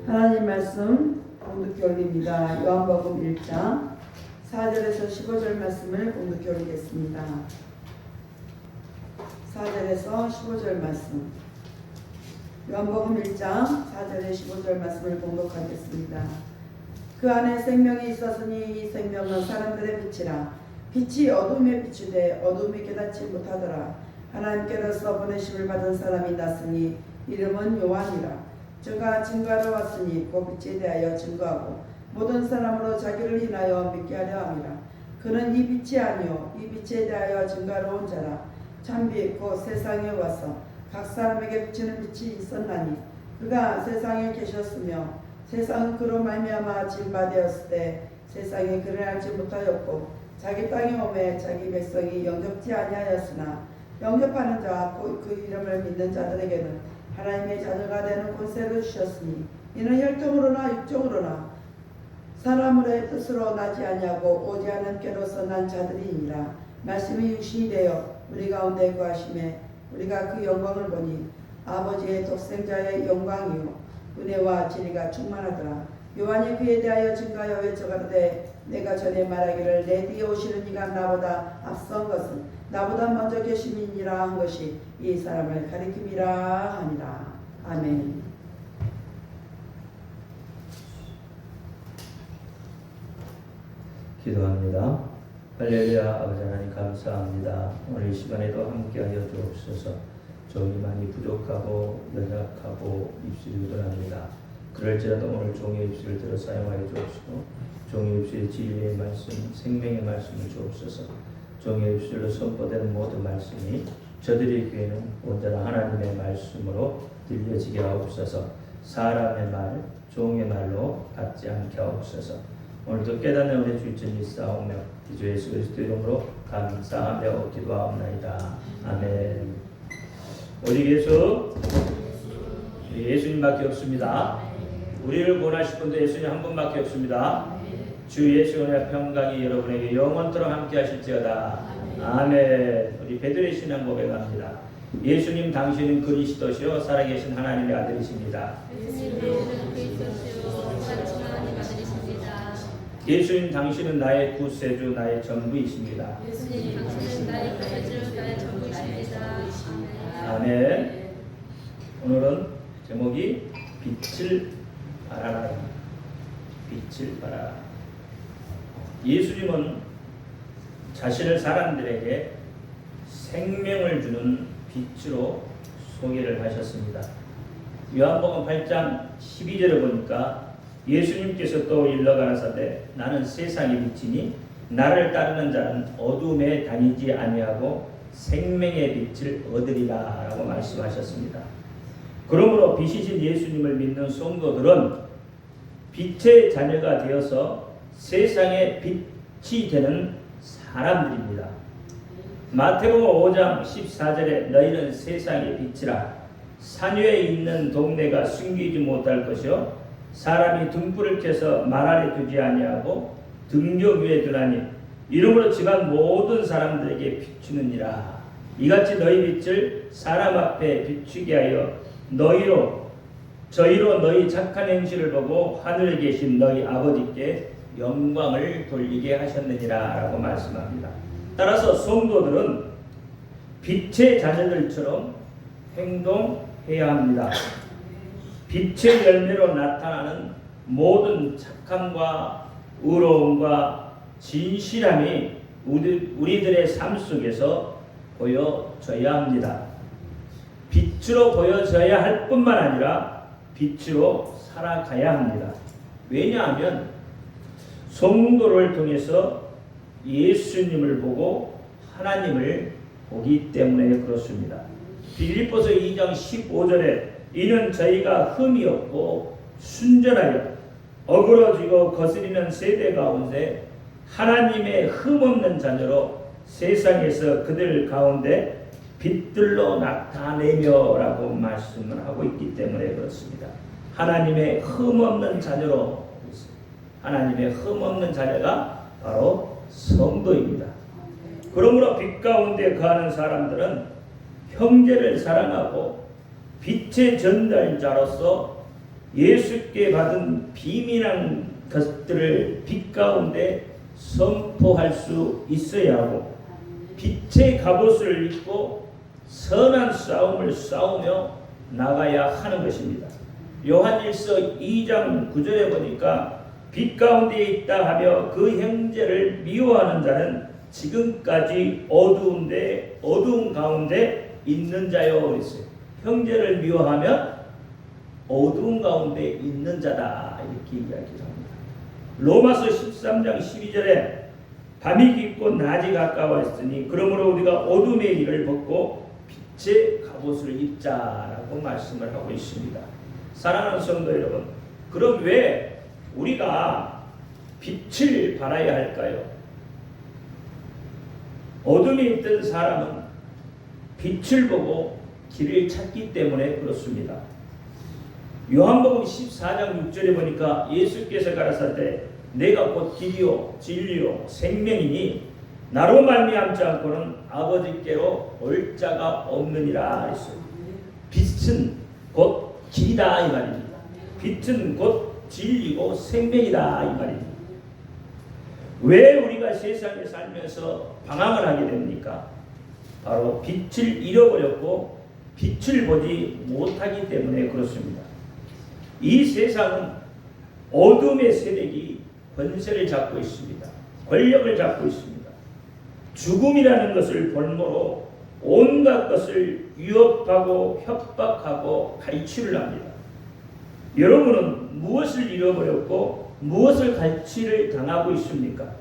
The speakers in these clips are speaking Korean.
하나님 말씀 공독해 올립니다. 요한복음 1장 4절에서 15절 말씀을 공독해 올리겠습니다. 4절에서 15절 말씀. 요한복음 1장 4절에 15절 말씀을 공독하겠습니다. 그 안에 생명이 있었으니 이 생명은 사람들의 빛이라. 빛이 어둠에 비추되 어둠이 깨닫지 못하더라. 하나님께로서 보내심을 받은 사람이 났으니 이름은 요한이라. 저가 증거하러 왔으니 그 빛에 대하여 증거하고 모든 사람으로 자기를 인하여 믿게 하려 함이라. 그는 이 빛이 아니요 이 빛에 대하여 증거하러 온 자라. 참빛 곧 세상에 와서 각 사람에게 비치는 빛이 있었나니 그가 세상에 계셨으며 세상은 그로 말미암아 진바되었을 때 세상이 그를 알지 못하였고 자기 땅에 오매 자기 백성이 영접지 아니하였으나 영접하는 자와 그 이름을 믿는 자들에게는 하나님의 자녀가 되는 권세를 주셨으니 이는 혈통으로나 육정으로나 사람의 뜻으로 나지 아니하고 오직 하나님께로서 난 자들이니라. 말씀이 육신이 되어 우리 가운데 거하심에 우리가 그 영광을 보니 아버지의 독생자의 영광이요 은혜와 진리가 충만하더라. 요한이 그에 대하여 증거하여 외쳐가로되 내가 전에 말하기를 내 뒤에 오시는 이가 나보다 앞선 것은 나보다 먼저 계심이니라 한 것이 이 사람을 가리킴이라 하니라. 아멘. 기도합니다. 할렐루야. 아버지 하나님 감사합니다. 오늘 이 시간에도 함께하여 주옵소서. 종이 많이 부족하고 연약하고 입술이 우둔합니다. 그럴지라도 오늘 종의 입술을 들어 사용하여 주옵시고 종의 입술의 진리의 말씀, 생명의 말씀을 주옵소서. 종의 입술로 선포되는 모든 말씀이 저들의 귀에는 온전한 하나님의 말씀으로 들려지게 하옵소서. 사람의 말, 종의 말로 받지 않게 하옵소서. 오늘도 깨닫는 우리 주 예수님 믿사오며 주 예수 그리스도 이름으로 감사하며 기도하옵나이다. 아멘. 오직 예수님밖에 없습니다. 우리를 구원하실 분도 예수님 한 분밖에 없습니다. 주 예수의 평강이 여러분에게 영원토록 함께 하실지어다. 아멘. 우리 베드로의 신앙 고백합니다. 예수님 당신은 그리스도시요 살아계신 하나님의 아들이십니다. 예수님 당신은 나의 구세주 나의 전부이십니다. 예수님 당신은 나의 구세주 나의 전부이십니다. 아멘. 오늘은 제목이 빛을 발하라. 빛을 발하라. 예수님은 자신을 사람들에게 생명을 주는 빛으로 소개를 하셨습니다. 요한복음 8장 12절을 보니까 예수님께서 또 일러 가라사대 나는 세상의 빛이니 나를 따르는 자는 어둠에 다니지 아니하고 생명의 빛을 얻으리라 라고 말씀하셨습니다. 그러므로 빛이신 예수님을 믿는 성도들은 빛의 자녀가 되어서 세상의 빛이 되는 사람들입니다. 마태복음 5장 14절에 너희는 세상의 빛이라. 산 위에 있는 동네가 숨기지 못할 것이요 사람이 등불을 켜서 말 아래 두지 아니하고 등경 위에 두나니 이름으로 집안 모든 사람들에게 비추느니라. 이같이 너희 빛을 사람 앞에 비추게 하여 저희로 너희 착한 행실을 보고 하늘에 계신 너희 아버지께 영광을 돌리게 하셨느니라 라고 말씀합니다. 따라서 성도들은 빛의 자녀들처럼 행동해야 합니다. 빛의 열매로 나타나는 모든 착함과 의로움과 진실함이 우리들의 삶 속에서 보여져야 합니다. 빛으로 보여져야 할 뿐만 아니라 빛으로 살아가야 합니다. 왜냐하면 성도를 통해서 예수님을 보고 하나님을 보기 때문에 그렇습니다. 빌립보서 2장 15절에 이는 저희가 흠이 없고 순전하여 어그러지고 거스리는 세대 가운데 하나님의 흠없는 자녀로 세상에서 그들 가운데 빛들로 나타내며 라고 말씀을 하고 있기 때문에 그렇습니다. 하나님의 흠없는 자녀로 하나님의 흠없는 자녀가 바로 성도입니다. 그러므로 빛 가운데 거하는 사람들은 형제를 사랑하고 빛의 전달자로서 예수께 받은 비밀한 것들을 빛 가운데 선포할 수 있어야 하고 빛의 갑옷을 입고 선한 싸움을 싸우며 나가야 하는 것입니다. 요한일서 2장 9절에 보니까 빛 가운데 있다 하며 그 형제를 미워하는 자는 지금까지 어두운 가운데 있는 자요 그랬어요. 형제를 미워하면 어두운 가운데 있는 자다 이렇게 이야기를 합니다. 로마서 13장 12절에 밤이 깊고 낮이 가까웠으니 그러므로 우리가 어둠의 일을 벗고 빛의 갑옷을 입자라고 말씀을 하고 있습니다. 사랑하는 성도 여러분, 그럼 왜 우리가 빛을 발하여야 할까요? 어둠에 있던 사람은 빛을 보고 길을 찾기 때문에 그렇습니다. 요한복음 14장 6절에 보니까 예수께서 가라사대 내가 곧 길이요 진리요 생명이니 나로 말미암지 않고는 아버지께로 올 자가 없느니라 했어요. 빛은 곧 길이다 이 말입니다. 빛은 곧 진리고 생명이다 이 말입니다. 왜 우리가 세상에 살면서 방황을 하게 됩니까? 바로 빛을 잃어버렸고 빛을 보지 못하기 때문에 그렇습니다. 이 세상은 어둠의 세력이 권세를 잡고 있습니다. 권력을 잡고 있습니다. 죽음이라는 것을 볼모로 온갖 것을 위협하고 협박하고 갈취를 합니다. 여러분은 무엇을 잃어버렸고 무엇을 갈취를 당하고 있습니까?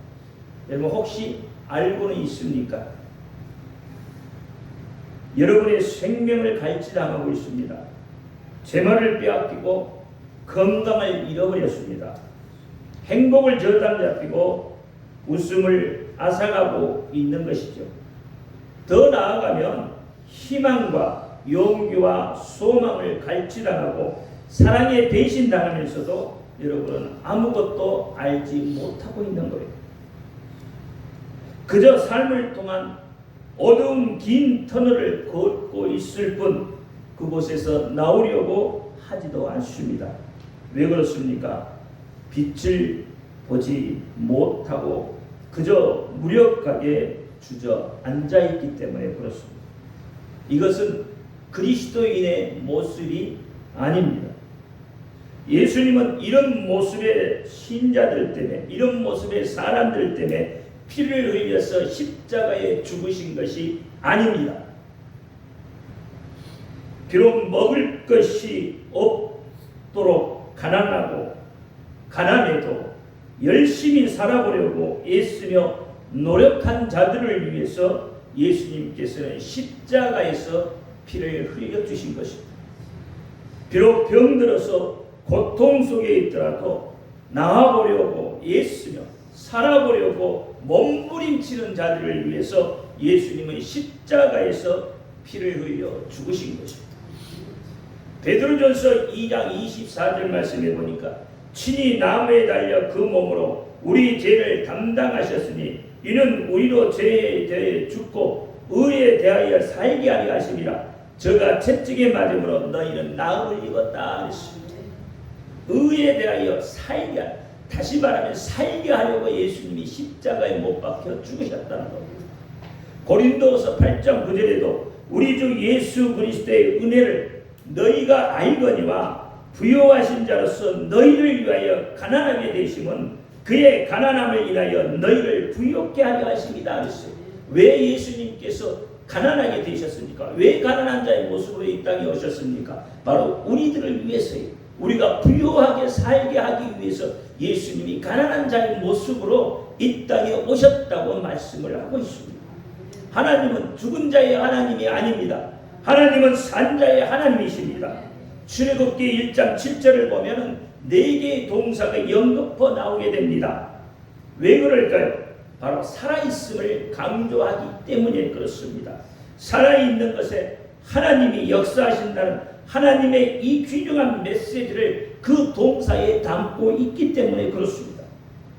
여러분 혹시 알고는 있습니까? 여러분의 생명을 갈취당하고 있습니다. 재물을 빼앗기고 건강을 잃어버렸습니다. 행복을 저당 잡히고 웃음을 앗아가고 있는 것이죠. 더 나아가면 희망과 용기와 소망을 갈취당하고 사랑에 배신당하면서도 여러분은 아무것도 알지 못하고 있는 거예요. 그저 삶을 통한 어두운 긴 터널을 걷고 있을 뿐 그곳에서 나오려고 하지도 않습니다. 왜 그렇습니까? 빛을 보지 못하고 그저 무력하게 주저앉아있기 때문에 그렇습니다. 이것은 그리스도인의 모습이 아닙니다. 예수님은 이런 모습의 신자들 때문에 이런 모습의 사람들 때문에 피를 흘려서 십자가에 죽으신 것이 아닙니다. 비록 먹을 것이 없도록 가난해도 열심히 살아보려고 애쓰며 노력한 자들을 위해서 예수님께서는 십자가에서 피를 흘려주신 것입니다. 비록 병들어서 고통 속에 있더라도 나아보려고 애쓰며 살아보려고 몸부림치는 자들을 위해서 예수님은 십자가에서 피를 흘려 죽으신 것입니다. 베드로전서 2장 24절 말씀에 보니까 친히 나무에 달려 그 몸으로 우리 죄를 담당하셨으니 이는 우리로 죄에 대해 죽고 의에 대하여 살게 하려 하심이라. 저가 채찍에 맞음으로 너희는 나음을 입었다 했습니다. 의에 대하여 살게 하려, 다시 말하면 살게 하려고 예수님이 십자가에 못 박혀 죽으셨다는 겁니다. 고린도서 8장 9절에도 우리 주 예수 그리스도의 은혜를 너희가 알거니와 부요하신 자로서 너희를 위하여 가난하게 되심은 그의 가난함을 인하여 너희를 부요케 하려 하십니다. 그랬어요. 왜 예수님께서 가난하게 되셨습니까? 왜 가난한 자의 모습으로 이 땅에 오셨습니까? 바로 우리들을 위해서요. 우리가 부요하게 살게 하기 위해서 예수님이 가난한 자의 모습으로 이 땅에 오셨다고 말씀을 하고 있습니다. 하나님은 죽은 자의 하나님이 아닙니다. 하나님은 산 자의 하나님이십니다. 출애굽기 1장 7절을 보면 4개의 동사가 연거푸 나오게 됩니다. 왜 그럴까요? 바로 살아있음을 강조하기 때문에 그렇습니다. 살아있는 것에 하나님이 역사하신다는 하나님의 이 귀중한 메시지를 그 동사에 담고 있기 때문에 그렇습니다.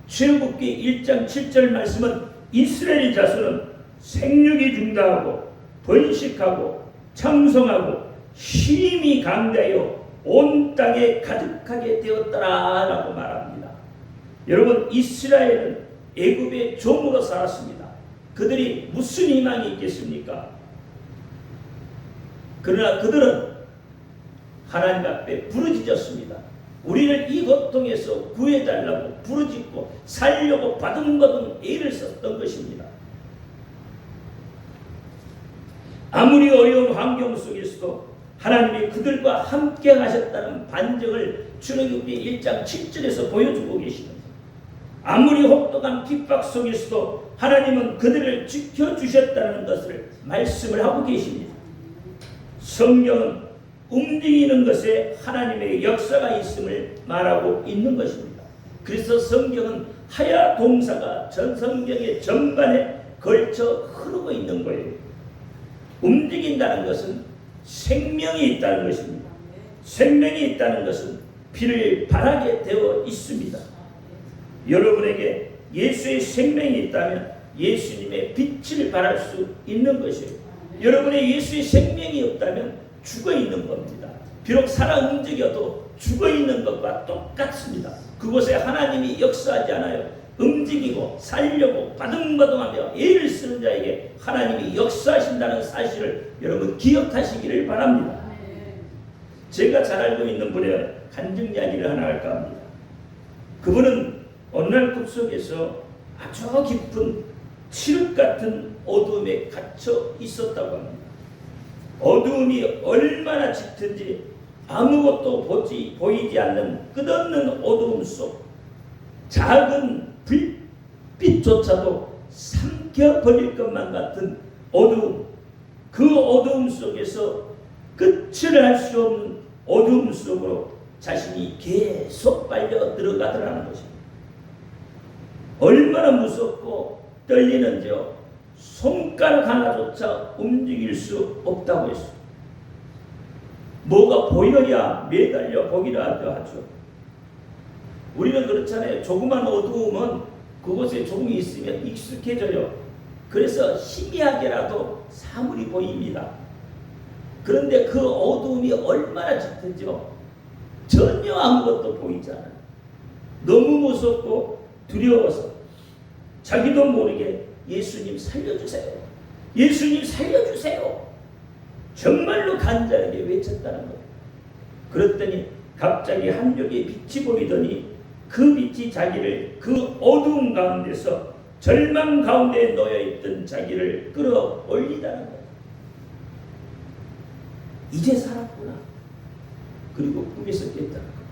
출애굽기 1장 7절 말씀은 이스라엘 자손은 생육이 중다하고 번식하고 창성하고 힘이 강대하여 온 땅에 가득하게 되었더라라고 말합니다. 여러분, 이스라엘은 애굽의 종으로 살았습니다. 그들이 무슨 희망이 있겠습니까? 그러나 그들은 하나님 앞에 부르짖었습니다. 우리를 이 고통에서 구해달라고 부르짖고 살려고 바둥바둥 애를 썼던 것입니다. 아무리 어려운 환경 속에서도 하나님이 그들과 함께 하셨다는 반증을 출애굽기 1장 7절에서 보여주고 계십니다. 아무리 혹독한 핍박 속에서도 하나님은 그들을 지켜주셨다는 것을 말씀을 하고 계십니다. 성경은 움직이는 것에 하나님의 역사가 있음을 말하고 있는 것입니다. 그래서 성경은 하야 동사가 전 성경의 전반에 걸쳐 흐르고 있는 거예요. 움직인다는 것은 생명이 있다는 것입니다. 생명이 있다는 것은 피를 발하게 되어 있습니다. 여러분에게 예수의 생명이 있다면 예수님의 빛을 발할 수 있는 것이에요. 여러분의 예수의 생명이 없다면 죽어 있는 겁니다. 비록 살아 움직여도 죽어 있는 것과 똑같습니다. 그곳에 하나님이 역사하지 않아요. 움직이고 살려고 바둥바둥하며 애를 쓰는 자에게 하나님이 역사하신다는 사실을 여러분 기억하시기를 바랍니다. 제가 잘 알고 있는 분의 간증 이야기를 하나 할까 합니다. 그분은 어느 날 꿈속에서 아주 깊은 칠흑 같은 어두움에 갇혀 있었다고 합니다. 어두움이 얼마나 짙은지 아무것도 보이지 않는 끝없는 어두움 속 작은 불빛조차도 삼켜버릴 것만 같은 어두움, 그 어두움 속에서 끝을 할 수 없는 어두움 속으로 자신이 계속 빨려 들어가더라는 것입니다. 얼마나 무섭고 떨리는지요. 손가락 하나조차 움직일 수 없다고 했어요. 뭐가 보여야 매달려 보기라 하죠. 우리는 그렇잖아요. 조그만 어두움은 그곳에 조금 있으면 익숙해져요. 그래서 희미하게라도 사물이 보입니다. 그런데 그 어두움이 얼마나 짙은지요. 전혀 아무것도 보이지 않아요. 너무 무섭고 두려워서 자기도 모르게 예수님 살려주세요. 예수님 살려주세요. 정말로 간절하게 외쳤다는 거예요. 그랬더니 갑자기 한쪽에 빛이 보이더니 그 빛이 자기를 그 어두움 가운데서 절망 가운데 놓여있던 자기를 끌어올리다는 거예요. 이제 살았구나. 그리고 꿈에서 깼다는 거예요.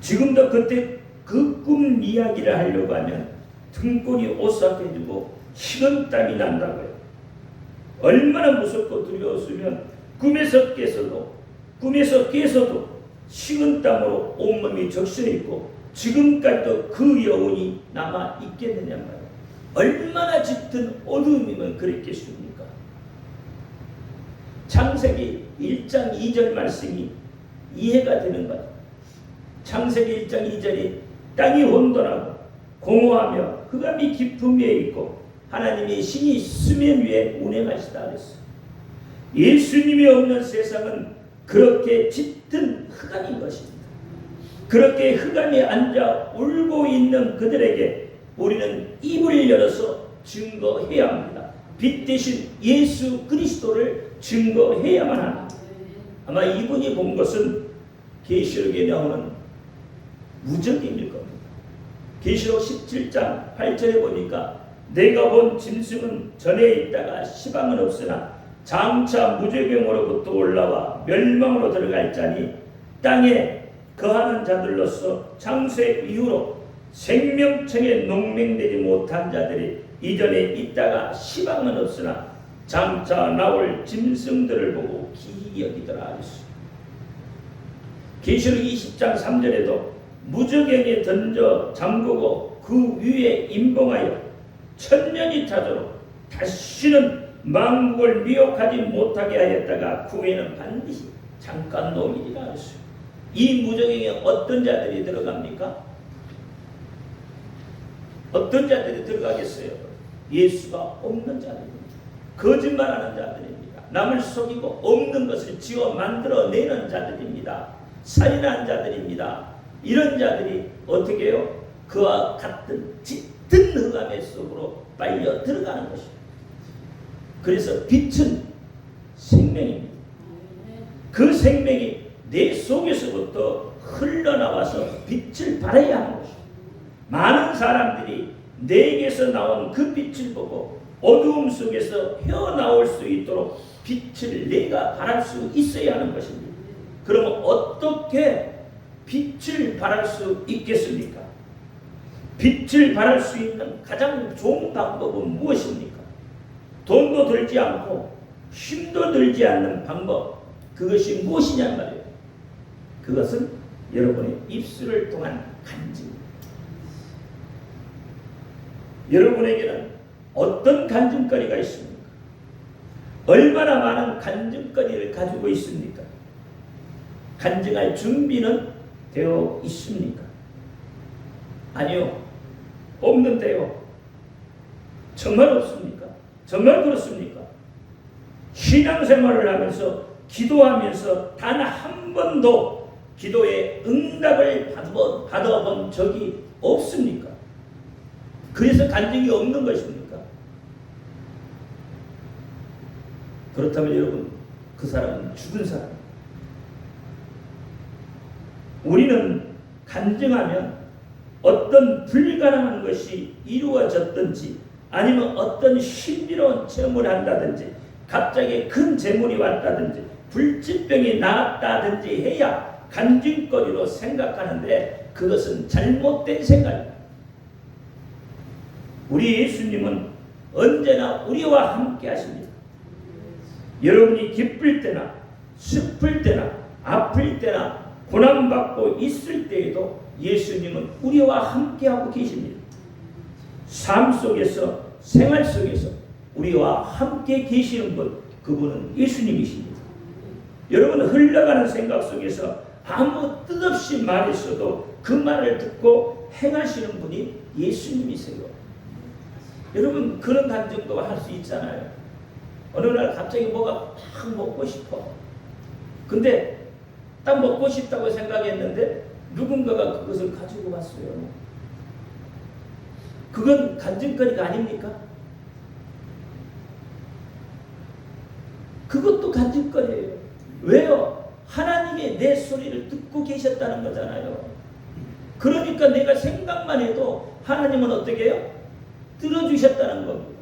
지금도 그때 그 꿈 이야기를 하려고 하면 등골이 오싹해지고 식은땀이 난다고요. 얼마나 무섭고 두려웠으면 꿈에서 깨서도 식은땀으로 온몸이 적셔있고 지금까지도 그 여운이 남아 있겠느냐 말이에요. 얼마나 짙은 어두움이면 그랬겠습니까? 창세기 1장 2절 말씀이 이해가 되는 거죠. 창세기 1장 2절이 땅이 혼돈하고 공허하며 흑암이 깊은 위에 있고 하나님이 신이 수면 위에 운행하시다 그랬어요. 예수님이 없는 세상은 그렇게 짙은 흑암인 것입니다. 그렇게 흑암에 앉아 울고 있는 그들에게 우리는 입을 열어서 증거해야 합니다. 빛 대신 예수 그리스도를 증거해야만 합니다. 아마 이분이 본 것은 계시록에 나오는 무적임일 겁니다. 계시록 17장 8절에 보니까 내가 본 짐승은 전에 있다가 시방은 없으나 장차 무저경으로부터 올라와 멸망으로 들어갈 자니 땅에 거하는 자들로서 창세 이후로 생명청에 농맹되지 못한 자들이 이전에 있다가 시방은 없으나 장차 나올 짐승들을 보고 기이 여기더라 하셨습니다. 계시록 20장 3절에도 무저경에 던져 잠그고 그 위에 임봉하여 천년이 차도록 다시는 만국을 미혹하지 못하게 하였다가 그 후에는 반드시 잠깐 놓이리라 하셨어요. 이 무저경에 어떤 자들이 들어갑니까? 어떤 자들이 들어가겠어요? 예수가 없는 자들입니다. 거짓말하는 자들입니다. 남을 속이고 없는 것을 지어 만들어내는 자들입니다. 살인한 자들입니다. 이런 자들이 어떻게 해요? 그와 같은 짙은 흑암의 속으로 빨려 들어가는 것입니다. 그래서 빛은 생명입니다. 그 생명이 내 속에서부터 흘러나와서 빛을 발해야 하는 것입니다. 많은 사람들이 내게서 나온 그 빛을 보고 어두움 속에서 헤어나올 수 있도록 빛을 내가 발할 수 있어야 하는 것입니다. 그러면 어떻게 빛을 발할 수 있겠습니까? 빛을 발할 수 있는 가장 좋은 방법은 무엇입니까? 돈도 들지 않고 힘도 들지 않는 방법, 그것이 무엇이냐 말이에요. 그것은 여러분의 입술을 통한 간증입니다. 여러분에게는 어떤 간증거리가 있습니까? 얼마나 많은 간증거리를 가지고 있습니까? 간증할 준비는 되어 있습니까? 아니요, 없는데요. 정말 없습니까? 정말 그렇습니까? 신앙생활을 하면서 기도하면서 단 한 번도 기도의 응답을 받아본 적이 없습니까? 그래서 간증이 없는 것입니까? 그렇다면 여러분, 그 사람은 죽은 사람입니다. 우리는 간증하면 어떤 불가능한 것이 이루어졌든지 아니면 어떤 신비로운 체험을 한다든지 갑자기 큰 재물이 왔다든지 불치병이 나았다든지 해야 간증거리로 생각하는데 그것은 잘못된 생각입니다. 우리 예수님은 언제나 우리와 함께 하십니다. 여러분이 기쁠 때나 슬플 때나 아플 때나 고난받고 있을 때에도 예수님은 우리와 함께하고 계십니다. 삶 속에서 생활 속에서 우리와 함께 계시는 분, 그분은 예수님이십니다. 여러분, 흘러가는 생각 속에서 아무 뜻없이 말했어도 그 말을 듣고 행하시는 분이 예수님이세요. 여러분, 그런 간증도 할 수 있잖아요. 어느 날 갑자기 뭐가 딱 먹고 싶어. 근데 딱 먹고 싶다고 생각했는데 누군가가 그것을 가지고 왔어요. 그건 간증거리가 아닙니까? 그것도 간증거리예요. 왜요? 하나님이 내 소리를 듣고 계셨다는 거잖아요. 그러니까 내가 생각만 해도 하나님은 어떻게 해요? 들어주셨다는 겁니다.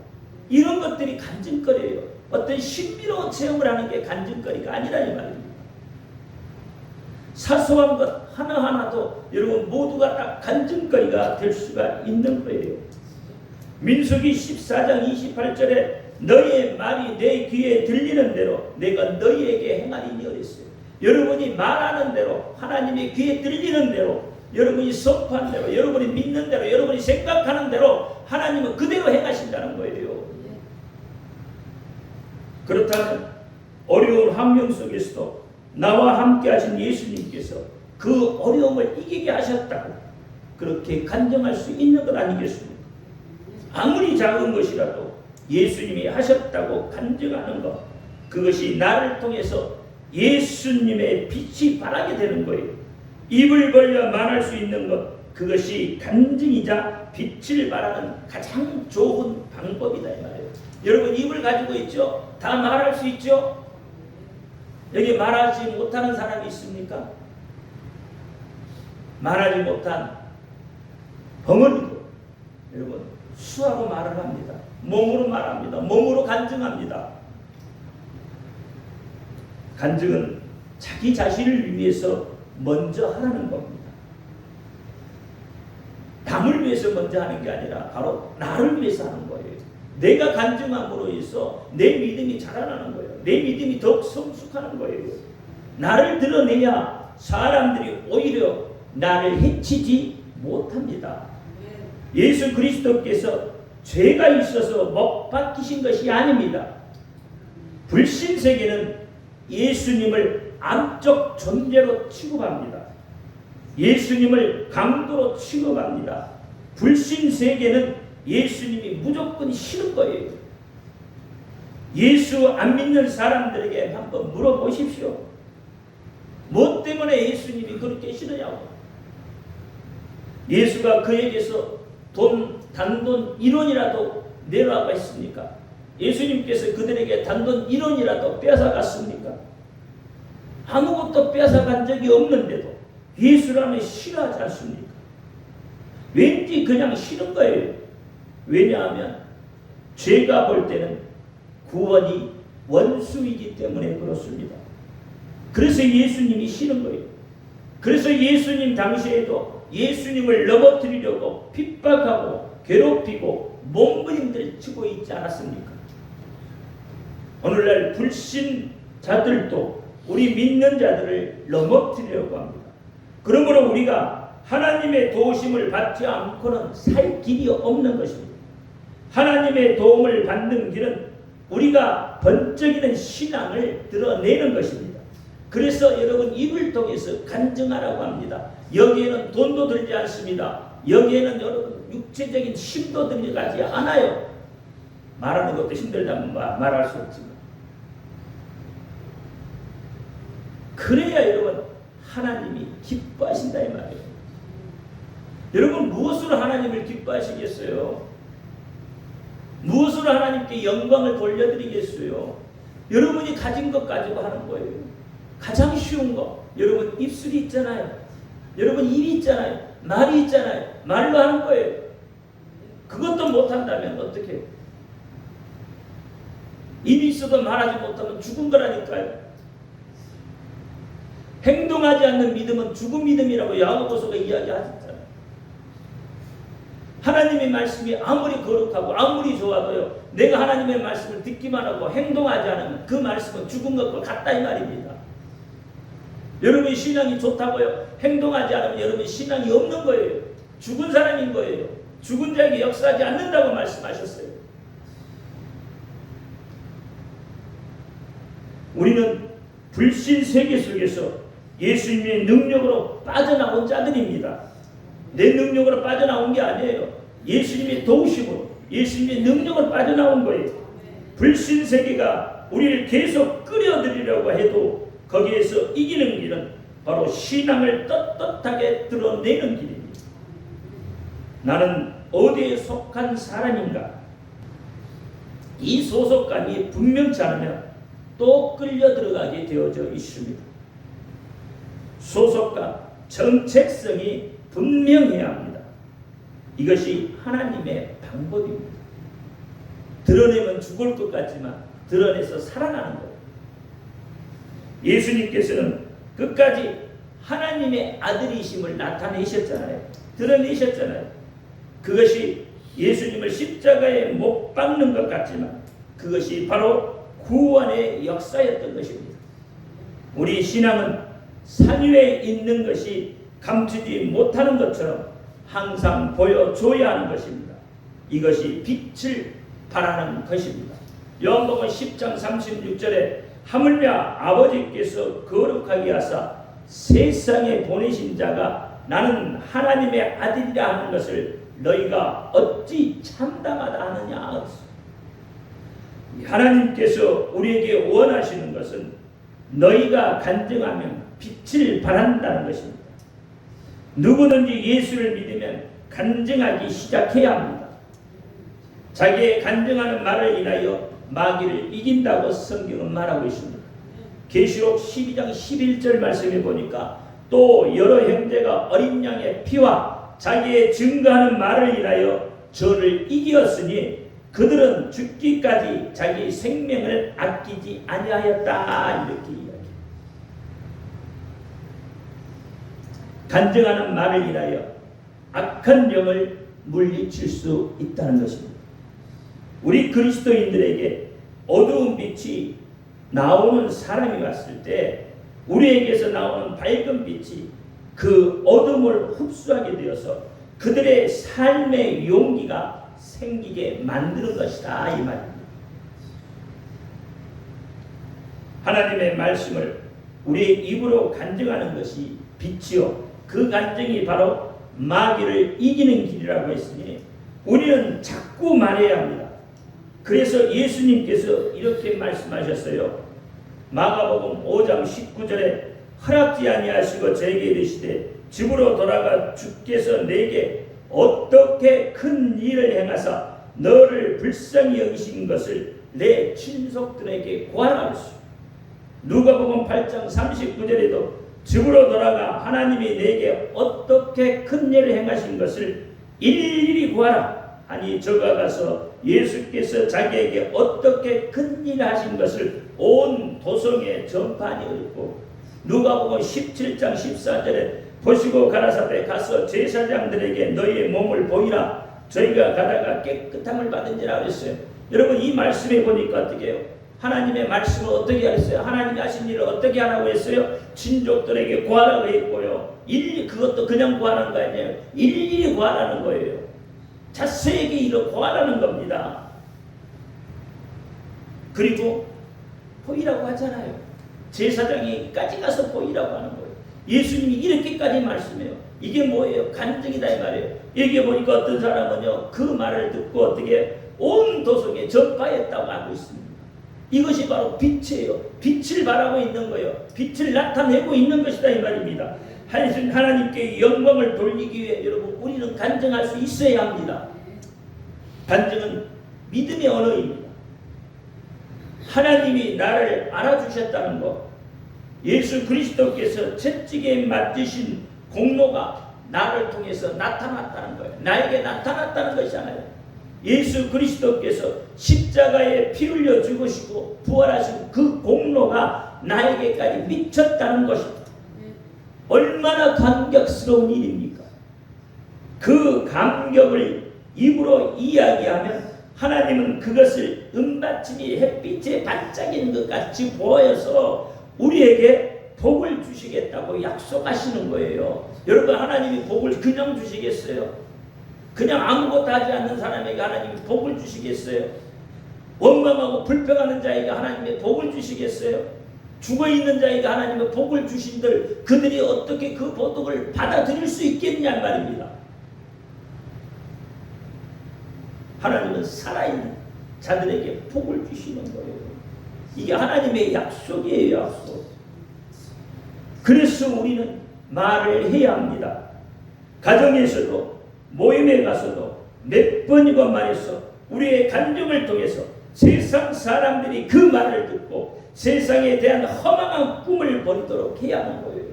이런 것들이 간증거리예요. 어떤 신비로운 체험을 하는 게 간증거리가 아니라는 말입니다. 사소한 것 하나하나도 여러분 모두가 다 간증거리가 될 수가 있는 거예요. 민수기 14장 28절에 너희의 말이 내 귀에 들리는 대로 내가 너희에게 행하리니 그랬어요. 여러분이 말하는 대로, 하나님의 귀에 들리는 대로, 여러분이 선포한 대로, 여러분이 믿는 대로, 여러분이 생각하는 대로 하나님은 그대로 행하신다는 거예요. 그렇다면 어려운 환경 속에서도 나와 함께 하신 예수님께서 그 어려움을 이기게 하셨다고 그렇게 간증할 수 있는 것 아니겠습니까? 아무리 작은 것이라도 예수님이 하셨다고 간증하는 것, 그것이 나를 통해서 예수님의 빛이 발하게 되는 거예요. 입을 벌려 말할 수 있는 것, 그것이 간증이자 빛을 발하는 가장 좋은 방법이다 이 말이에요. 여러분, 입을 가지고 있죠? 다 말할 수 있죠? 여기 말하지 못하는 사람이 있습니까? 말하지 못한 벙어리도 여러분 수하고 말을 합니다. 몸으로 말합니다. 몸으로 간증합니다. 간증은 자기 자신을 위해서 먼저 하라는 겁니다. 남을 위해서 먼저 하는 게 아니라 바로 나를 위해서 하는 거예요. 내가 간증함으로 해서 내 믿음이 자라나는 거예요. 내 믿음이 더욱 성숙하는 거예요. 나를 드러내야 사람들이 오히려 나를 해치지 못합니다. 예수 그리스도께서 죄가 있어서 못 박히신 것이 아닙니다. 불신세계는 예수님을 암적 존재로 취급합니다. 예수님을 강도로 취급합니다. 불신세계는 예수님이 무조건 싫은 거예요. 예수 안 믿는 사람들에게 한번 물어보십시오. 뭐 때문에 예수님이 그렇게 싫으냐고. 예수가 그에게서 단돈 1원이라도 내라고 했습니까? 예수님께서 그들에게 단돈 1원이라도 뺏어갔습니까? 아무것도 뺏어간 적이 없는데도 예수라면 싫어하지 않습니까? 왠지 그냥 싫은 거예요. 왜냐하면 죄가 볼 때는 구원이 원수이기 때문에 그렇습니다. 그래서 예수님이 싫은 거예요. 그래서 예수님 당시에도 예수님을 넘어뜨리려고 핍박하고 괴롭히고 몸부림들 치고 있지 않았습니까? 오늘날 불신자들도 우리 믿는 자들을 넘어뜨리려고 합니다. 그러므로 우리가 하나님의 도우심을 받지 않고는 살 길이 없는 것입니다. 하나님의 도움을 받는 길은 우리가 번쩍이는 신앙을 드러내는 것입니다. 그래서 여러분 입을 통해서 간증하라고 합니다. 여기에는 돈도 들지 않습니다. 여기에는 여러분 육체적인 힘도 들어가지 않아요. 말하는 것도 힘들다면 말할 수 없지만 그래야 여러분 하나님이 기뻐하신다 이 말이에요. 여러분 무엇으로 하나님을 기뻐하시겠어요? 무엇으로 하나님께 영광을 돌려드리겠어요? 여러분이 가진 것 가지고 하는 거예요. 가장 쉬운 거. 여러분 입술이 있잖아요. 여러분 입이 있잖아요. 말이 있잖아요. 말로 하는 거예요. 그것도 못한다면 어떻게 해요? 입이 있어도 말하지 못하면 죽은 거라니까요. 행동하지 않는 믿음은 죽은 믿음이라고 야고보서가 이야기하셨잖아요. 하나님의 말씀이 아무리 거룩하고 아무리 좋아도요, 내가 하나님의 말씀을 듣기만 하고 행동하지 않으면 그 말씀은 죽은 것과 같다 이 말입니다. 여러분이 신앙이 좋다고요, 행동하지 않으면 여러분이 신앙이 없는 거예요. 죽은 사람인 거예요. 죽은 자에게 역사하지 않는다고 말씀하셨어요. 우리는 불신 세계 속에서 예수님의 능력으로 빠져나온 자들입니다. 내 능력으로 빠져나온 게 아니에요. 예수님의 도우심으로, 예수님의 능력으로 빠져나온 거예요. 불신 세계가 우리를 계속 끌어들이려고 해도 거기에서 이기는 길은 바로 신앙을 떳떳하게 드러내는 길입니다. 나는 어디에 속한 사람인가? 이 소속감이 분명치 않으면 또 끌려 들어가게 되어져 있습니다. 소속감, 정체성이 분명해야 합니다. 이것이 하나님의 방법입니다. 드러내면 죽을 것 같지만 드러내서 살아나는 거예요. 예수님께서는 끝까지 하나님의 아들이심을 나타내셨잖아요. 드러내셨잖아요. 그것이 예수님을 십자가에 못 박는 것 같지만 그것이 바로 구원의 역사였던 것입니다. 우리 신앙은 산 위에 있는 것이 감추지 못하는 것처럼 항상 보여줘야 하는 것입니다. 이것이 빛을 발하는 것입니다. 요한복음 10장 36절에 하물며 아버지께서 거룩하게 하사 세상에 보내신 자가 나는 하나님의 아들이라 하는 것을 너희가 어찌 참담하다 하느냐. 하나님께서 우리에게 원하시는 것은 너희가 간증하면 빛을 발한다는 것입니다. 누구든지 예수를 믿으면 간증하기 시작해야 합니다. 자기의 간증하는 말을 인하여 마귀를 이긴다고 성경은 말하고 있습니다. 계시록 12장 11절 말씀에 보니까 또 여러 형제가 어린 양의 피와 자기의 증거하는 말을 인하여 저를 이기었으니 그들은 죽기까지 자기 생명을 아끼지 아니하였다. 이렇게 이야기합니다. 간증하는 말을 인하여 악한 영을 물리칠 수 있다는 것입니다. 우리 그리스도인들에게 어두운 빛이 나오는 사람이 왔을 때 우리에게서 나오는 밝은 빛이 그 어둠을 흡수하게 되어서 그들의 삶의 용기가 생기게 만드는 것이다 이 말입니다. 하나님의 말씀을 우리의 입으로 간증하는 것이 빛이요 그 간증이 바로 마귀를 이기는 길이라고 했으니 우리는 자꾸 말해야 합니다. 그래서 예수님께서 이렇게 말씀하셨어요. 마가복음 5장 19절에 허락지 아니하시고 저에게 이르시되 집으로 돌아가 주께서 내게 어떻게 큰 일을 행하사 너를 불쌍히 여기신 것을 내 친속들에게 구하라 하시오. 누가복음 8장 39절에도 집으로 돌아가 하나님이 내게 어떻게 큰 일을 행하신 것을 일일이 구하라 하니 저가 가서 예수께서 자기에게 어떻게 큰 일을 하신 것을 온 도성에 전파하니었고, 누가복음 17장 14절에 보시고 가라사대 가서 제사장들에게 너희의 몸을 보이라 저희가 가다가 깨끗함을 받은지라 그랬어요. 여러분 이 말씀에 보니까 어떻게 해요? 하나님의 말씀을 어떻게 하셨어요? 하나님이 하신 일을 어떻게 하라고 했어요? 친족들에게 구하라고 했고요. 그것도 그냥 구하는 거 아니에요. 일일이 구하라는 거예요. 자세하게 일을 구하라는 겁니다. 그리고 보이라고 하잖아요. 제사장이까지 가서 보이라고 하는 거예요. 예수님이 이렇게까지 말씀해요. 이게 뭐예요? 간증이다 이 말이에요. 여기 보니까 어떤 사람은요 그 말을 듣고 어떻게 온 도성에 전파했다고 하고 있습니다. 이것이 바로 빛이에요. 빛을 바라고 있는 거예요. 빛을 나타내고 있는 것이다 이 말입니다. 하나님께 영광을 돌리기 위해 여러분 우리는 간증할 수 있어야 합니다. 간증은 믿음의 언어입니다. 하나님이 나를 알아주셨다는 것, 예수 그리스도께서 채찍에 맞으신 공로가 나를 통해서 나타났다는 거예요. 나에게 나타났다는 것이잖아요. 예수 그리스도께서 십자가에 피 흘려 죽으시고 부활하신 그 공로가 나에게까지 미쳤다는 것입니다. 얼마나 감격스러운 일입니까? 그 감격을 입으로 이야기하면 하나님은 그것을 은받침이 햇빛에 반짝이는 것 같이 보여서 우리에게 복을 주시겠다고 약속하시는 거예요. 여러분 하나님이 복을 그냥 주시겠어요? 그냥 아무것도 하지 않는 사람에게 하나님이 복을 주시겠어요? 원망하고 불평하는 자에게 하나님이 복을 주시겠어요? 죽어있는 자에게 하나님의 복을 주신들 그들이 어떻게 그 복을 받아들일 수 있겠냐 말입니다. 하나님은 살아있는 자들에게 복을 주시는 거예요. 이게 하나님의 약속이에요. 약속. 그래서 우리는 말을 해야 합니다. 가정에서도 모임에 가서도 몇 번이고 말해서 우리의 간증을 통해서 세상 사람들이 그 말을 듣고 세상에 대한 허망한 꿈을 버리도록 해야 하는 거예요.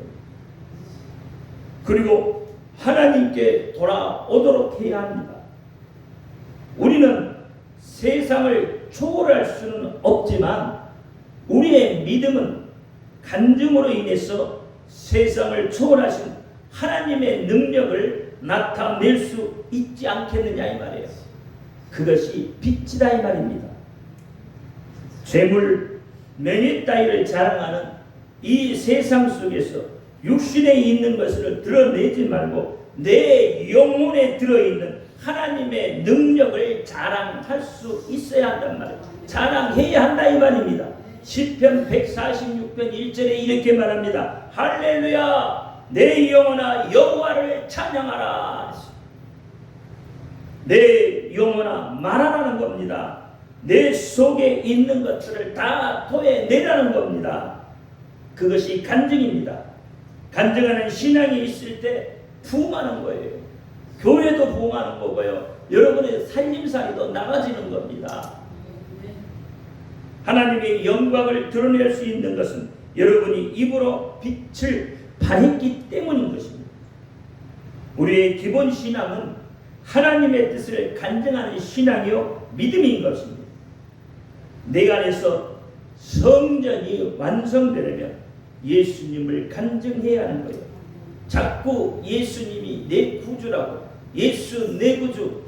그리고 하나님께 돌아오도록 해야 합니다. 우리는 세상을 초월할 수는 없지만 우리의 믿음은 간증으로 인해서 세상을 초월하신 하나님의 능력을 나타낼 수 있지 않겠느냐 이 말이에요. 그것이 빛이다 이 말입니다. 재물, 명예 따위를 자랑하는 이 세상 속에서 육신에 있는 것을 드러내지 말고 내 영혼에 들어있는 하나님의 능력을 자랑할 수 있어야 한단 말이에요. 자랑해야 한다 이 말입니다. 시편 146편 1절에 이렇게 말합니다. 할렐루야 내 영혼아 여호와를 찬양하라. 내 영혼아 말하라는 겁니다. 내 속에 있는 것들을 다 토해내라는 겁니다. 그것이 간증입니다. 간증하는 신앙이 있을 때 부흥하는 거예요. 교회도 부흥하는 거고요. 여러분의 살림살이도 나아지는 겁니다. 하나님의 영광을 드러낼 수 있는 것은 여러분이 입으로 빛을 발했기 때문인 것입니다. 우리의 기본 신앙은 하나님의 뜻을 간증하는 신앙이요 믿음인 것입니다. 내 안에서 성전이 완성되려면 예수님을 간증해야 하는 거예요. 자꾸 예수님이 내 구주라고, 예수 내 구주,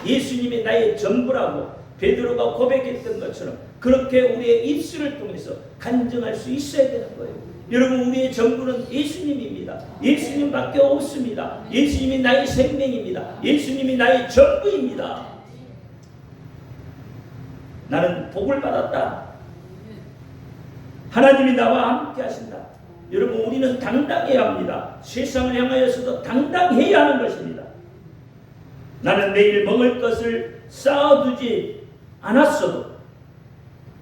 예수님이 나의 전부라고 베드로가 고백했던 것처럼 그렇게 우리의 입술을 통해서 간증할 수 있어야 되는 거예요. 여러분 우리의 전부는 예수님입니다. 예수님밖에 없습니다. 예수님이 나의 생명입니다. 예수님이 나의 전부입니다. 나는 복을 받았다. 하나님이 나와 함께 하신다. 여러분 우리는 당당해야 합니다. 세상을 향하여서도 당당해야 하는 것입니다. 나는 내일 먹을 것을 쌓아두지 않았어도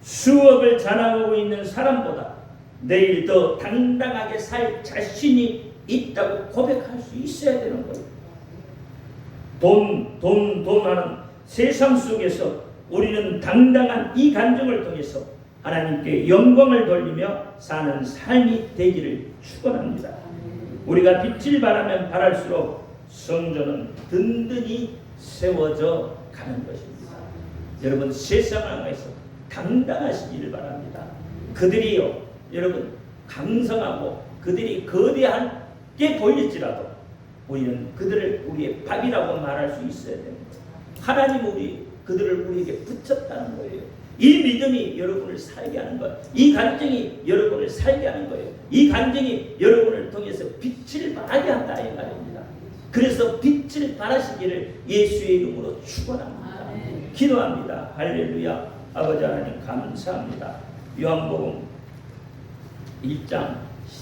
수억을 자랑하고 있는 사람보다 내일 더 당당하게 살 자신이 있다고 고백할 수 있어야 되는 거예요. 돈 하는 세상 속에서 우리는 당당한 이 간증을 통해서 하나님께 영광을 돌리며 사는 삶이 되기를 축원합니다. 우리가 빛을 발하면 발할수록 성전은 든든히 세워져 가는 것입니다. 여러분 세상에서 당당하시기를 바랍니다. 그들이요 여러분 강성하고 그들이 거대하게 보일지라도 우리는 그들을 우리의 밥이라고 말할 수 있어야 됩니다. 하나님 그들을 우리에게 붙였다는 거예요. 이 믿음이 여러분을 살게 하는 것, 이 간증이 여러분을 살게 하는 거예요. 이 간증이 여러분을 통해서 빛을 발하게 한다 이 말입니다. 그래서 빛을 발하시기를 예수의 이름으로 축원합니다. 기도합니다. 할렐루야. 아버지 하나님 감사합니다. 요한복음 1장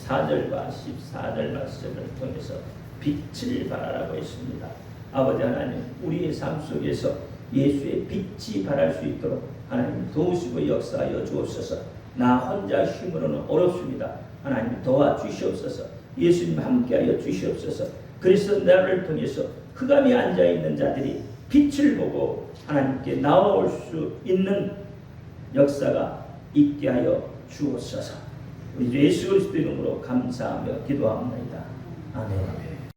4절과 14절 말씀을 통해서 빛을 발하라고 했습니다. 아버지 하나님 우리의 삶 속에서 예수의 빛이 발할 수 있도록 하나님 도우시고 역사하여 주옵소서. 나 혼자 힘으로는 어렵습니다. 하나님 도와주시옵소서. 예수님 함께하여 주시옵소서. 그래서 나를 통해서 흑암에 앉아있는 자들이 빛을 보고 하나님께 나올 수 있는 역사가 있게 하여 주옵소서. 우리 예수 그리스도 이름으로 감사하며 기도합니다. 아멘.